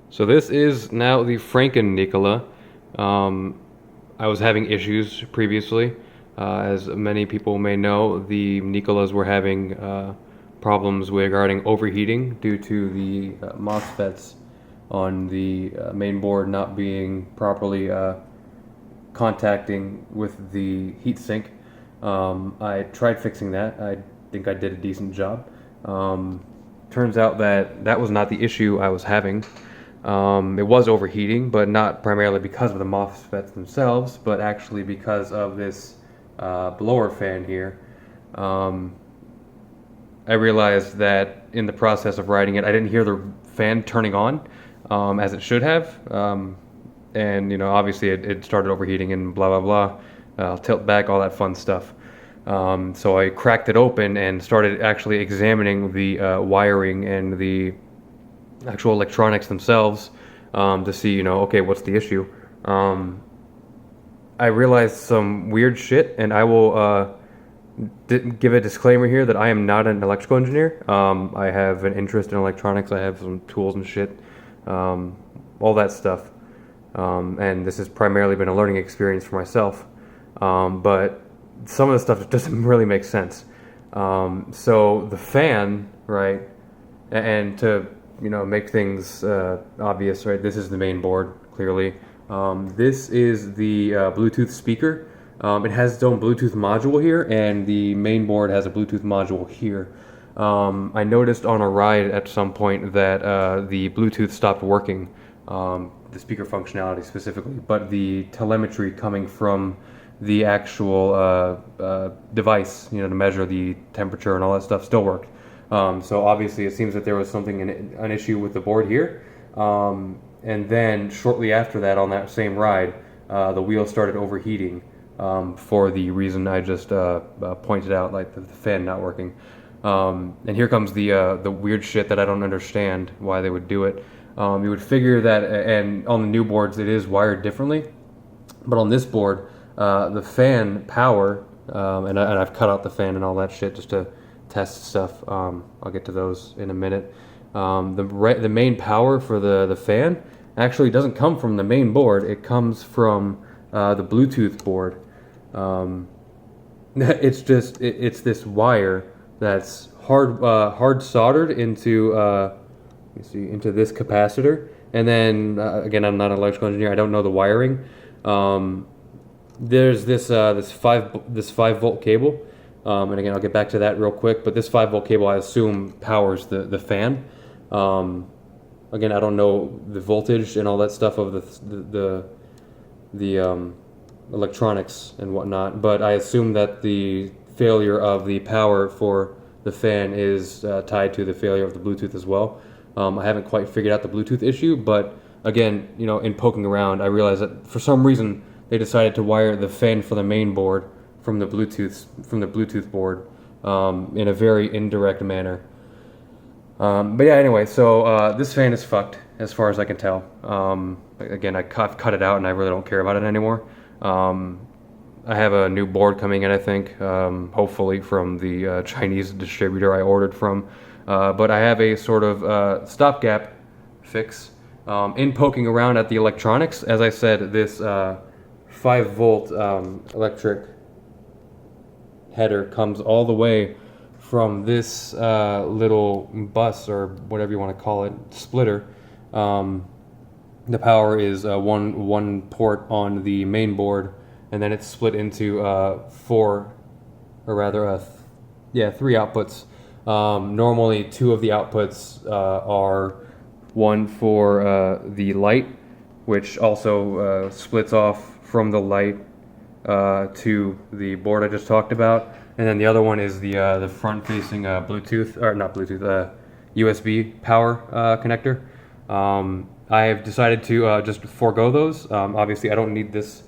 So this is now the Franken Nikola. I was having issues previously. As many people may know, the Nikolas were having problems regarding overheating due to the MOSFETs on the main board not being properly contacting with the heatsink. I tried fixing that. I think I did a decent job. Turns out that that was not the issue I was having. It was overheating, but not primarily because of the MOSFETs themselves, but actually because of this blower fan here. I realized that in the process of writing it, I didn't hear the fan turning on as it should have. And, obviously it started overheating and blah, blah, blah. Tilt back, all that fun stuff. So I cracked it open and started actually examining the wiring and the actual electronics themselves to see, okay, what's the issue? I realized some weird shit, and I will give a disclaimer here that I am not an electrical engineer. I have an interest in electronics. I have some tools and shit, all that stuff. And this has primarily been a learning experience for myself. But some of the stuff doesn't really make sense. So the fan, right, and to make things obvious, right, this is the main board, clearly. This is the Bluetooth speaker. It has its own Bluetooth module here, and the main board has a Bluetooth module here. I noticed on a ride at some point that the Bluetooth stopped working, the speaker functionality specifically, but the telemetry coming from the actual device, to measure the temperature and all that stuff still worked. So obviously it seems that there was an issue with the board here. And then shortly after that, on that same ride, the wheel started overheating for the reason I just pointed out, like the fan not working. And here comes the weird shit that I don't understand why they would do it. You would figure that, and on the new boards it is wired differently, but on this board, the fan power, and I've cut out the fan and all that shit just to test stuff. I'll get to those in a minute. The main power for the fan actually doesn't come from the main board. It comes from the Bluetooth board. It's this wire that's hard soldered into into this capacitor. And then again, I'm not an electrical engineer. I don't know the wiring. There's this 5-volt cable. And again, I'll get back to that real quick. But this 5-volt cable, I assume, powers the fan. Again, I don't know the voltage and all that stuff of the electronics and whatnot. But I assume that the failure of the power for the fan is tied to the failure of the Bluetooth as well. I haven't quite figured out the Bluetooth issue, but again, in poking around, I realized that for some reason they decided to wire the fan for the main board from the Bluetooth board in a very indirect manner. But yeah, anyway, so this fan is fucked as far as I can tell. Again, I've cut it out and I really don't care about it anymore. I have a new board coming in, I think, hopefully from the Chinese distributor I ordered from. But I have a sort of stopgap fix. In poking around at the electronics, as I said, this 5-volt electric header comes all the way from this little bus, or whatever you want to call it, splitter. The power is one port on the main board, and then it's split into three outputs. Normally, two of the outputs are one for the light, which also splits off from the light to the board I just talked about, and then the other one is the front-facing Bluetooth, or not Bluetooth, USB power connector. I have decided to just forego those. Obviously, I don't need this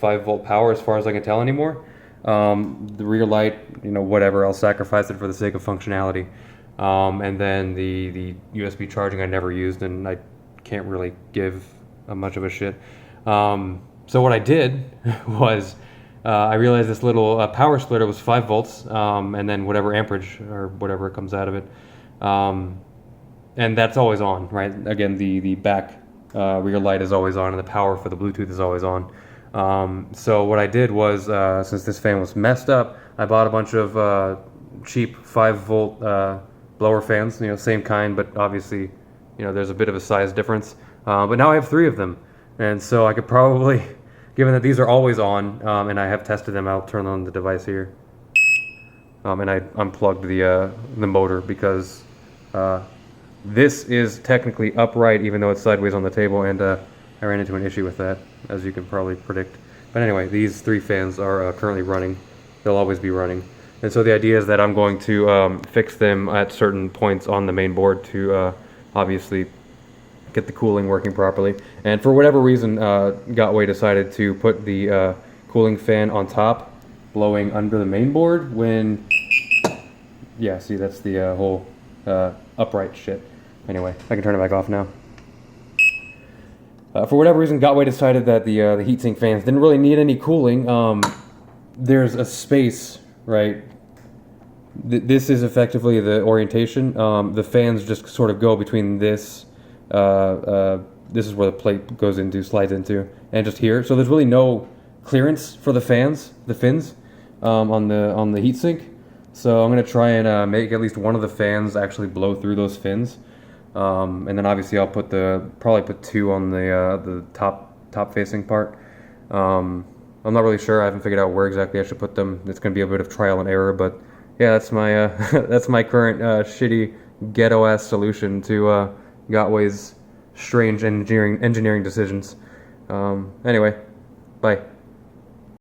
5-volt power as far as I can tell anymore. The rear light, whatever, I'll sacrifice it for the sake of functionality. And then the USB charging I never used, and I can't really give much of a shit. So what I did was I realized this little power splitter was 5 volts, and then whatever amperage or whatever comes out of it. and that's always on, right? Again, the back rear light is always on, and the power for the Bluetooth is always on. So what I did was, since this fan was messed up, I bought a bunch of cheap 5-volt blower fans, same kind, but obviously, there's a bit of a size difference. But now I have 3 of them, and so I could probably, given that these are always on, and I have tested them, I'll turn on the device here. And I unplugged the motor because this is technically upright, even though it's sideways on the table, and I ran into an issue with that, as you can probably predict. But anyway, these 3 fans are currently running. They'll always be running. And so the idea is that I'm going to fix them at certain points on the main board to obviously get the cooling working properly. And for whatever reason, Gotway decided to put the cooling fan on top, blowing under the main board when... Yeah, see, that's the whole upright shit. Anyway, I can turn it back off now. For whatever reason, Gotway decided that the heatsink fans didn't really need any cooling. There's a space, right? This is effectively the orientation. The fans just sort of go between this. This is where the plate goes into, slides into, and just here. So there's really no clearance for the fans, the fins, on the heatsink. So I'm gonna try and make at least one of the fans actually blow through those fins, and then obviously I'll probably put 2 on the top facing part. I'm not really sure. I haven't figured out where exactly I should put them. It's gonna be a bit of trial and error, but yeah, that's my that's my current shitty ghetto ass solution to Gotway's strange engineering decisions. Anyway, bye.